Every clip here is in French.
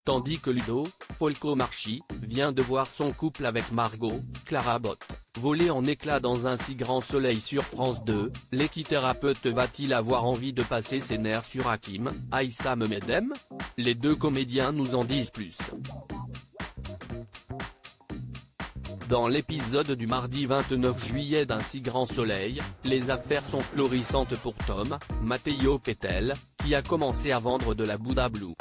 tandis que Ludo Folcomarchi vient de voir son couple avec Margot Clara Botte voler en éclats dans un si grand soleil sur France 2. L'équithérapeute va-t-il avoir envie de passer ses nerfs sur Hakim Aïssam Medem? Les deux comédiens nous en disent plus. Dans l'épisode du mardi 29 juillet d'Un si grand soleil, les affaires sont florissantes pour Tom Matteo Pettel, qui a commencé à vendre de la Buddha Blue.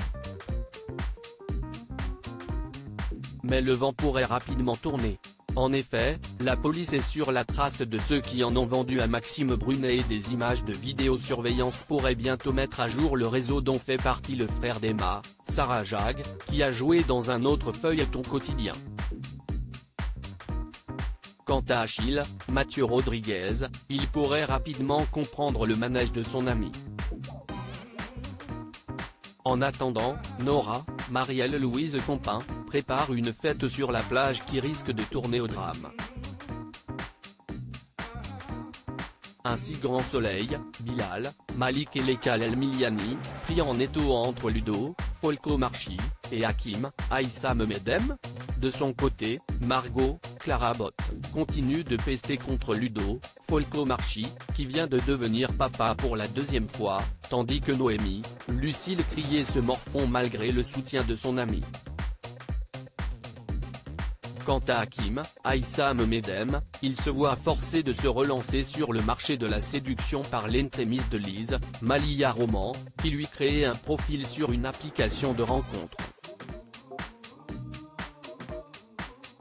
Mais le vent pourrait rapidement tourner. En effet, la police est sur la trace de ceux qui en ont vendu à Maxime Brunet et des images de vidéosurveillance pourraient bientôt mettre à jour le réseau dont fait partie le frère d'Emma, Sarah Jag, qui a joué dans un autre feuilleton quotidien. Quant à Achille Mathieu Rodriguez, il pourrait rapidement comprendre le manège de son ami. En attendant, Nora Marielle-Louise Compin prépare une fête sur la plage qui risque de tourner au drame. Un si grand soleil, Bilal, Malik et Lekal El-Miliani, pris en étau entre Ludo Folcomarchi et Hakim Aïssam Medem. De son côté, Margot Clara Botte continue de pester contre Ludo Folcomarchi, qui vient de devenir papa pour la deuxième fois, tandis que Noémie Lucille Crier se morfond malgré le soutien de son ami. Quant à Hakim Aïssam Medem, il se voit forcé de se relancer sur le marché de la séduction par l'entremise de Lise Malia Roman, qui lui créait un profil sur une application de rencontre.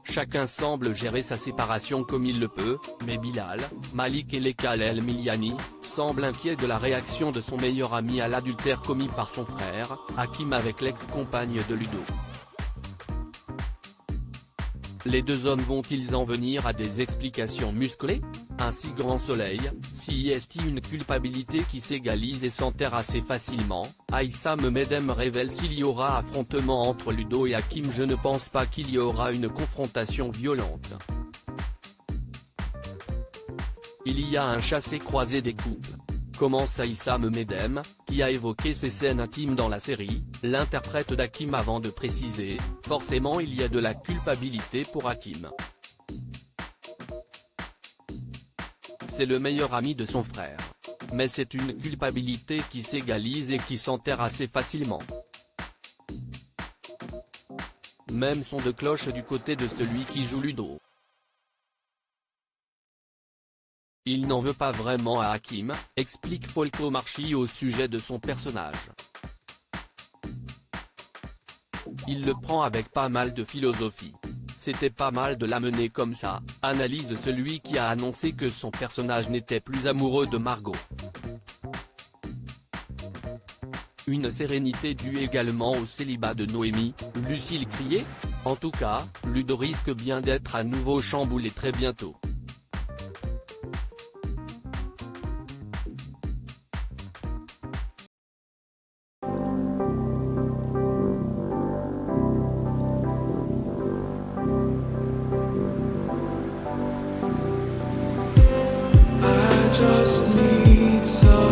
Chacun semble gérer sa séparation comme il le peut, mais Bilal, Malik et Lekal El-Miliani semblent inquiets de la réaction de son meilleur ami à l'adultère commis par son frère, Hakim avec l'ex-compagne de Ludo. Les deux hommes vont-ils en venir à des explications musclées? Un si grand soleil, si est une culpabilité qui s'égalise et s'enterre assez facilement? Aïssam Medem révèle s'il y aura affrontement entre Ludo et Hakim. Je ne pense pas qu'il y aura une confrontation violente. Il y a un chassé-croisé des couples. Commence Aïssam Medem, qui a évoqué ces scènes intimes dans la série, l'interprète d'Hakim avant de préciser, forcément il y a de la culpabilité pour Hakim. C'est le meilleur ami de son frère. Mais c'est une culpabilité qui s'égalise et qui s'enterre assez facilement. Même son de cloche du côté de celui qui joue Ludo. Il n'en veut pas vraiment à Hakim, explique Folcomarchi au sujet de son personnage. Il le prend avec pas mal de philosophie. C'était pas mal de l'amener comme ça, analyse celui qui a annoncé que son personnage n'était plus amoureux de Margot. Une sérénité due également au célibat de Noémie Lucille Crier. En tout cas, Ludo risque bien d'être à nouveau chamboulé très bientôt. Just need some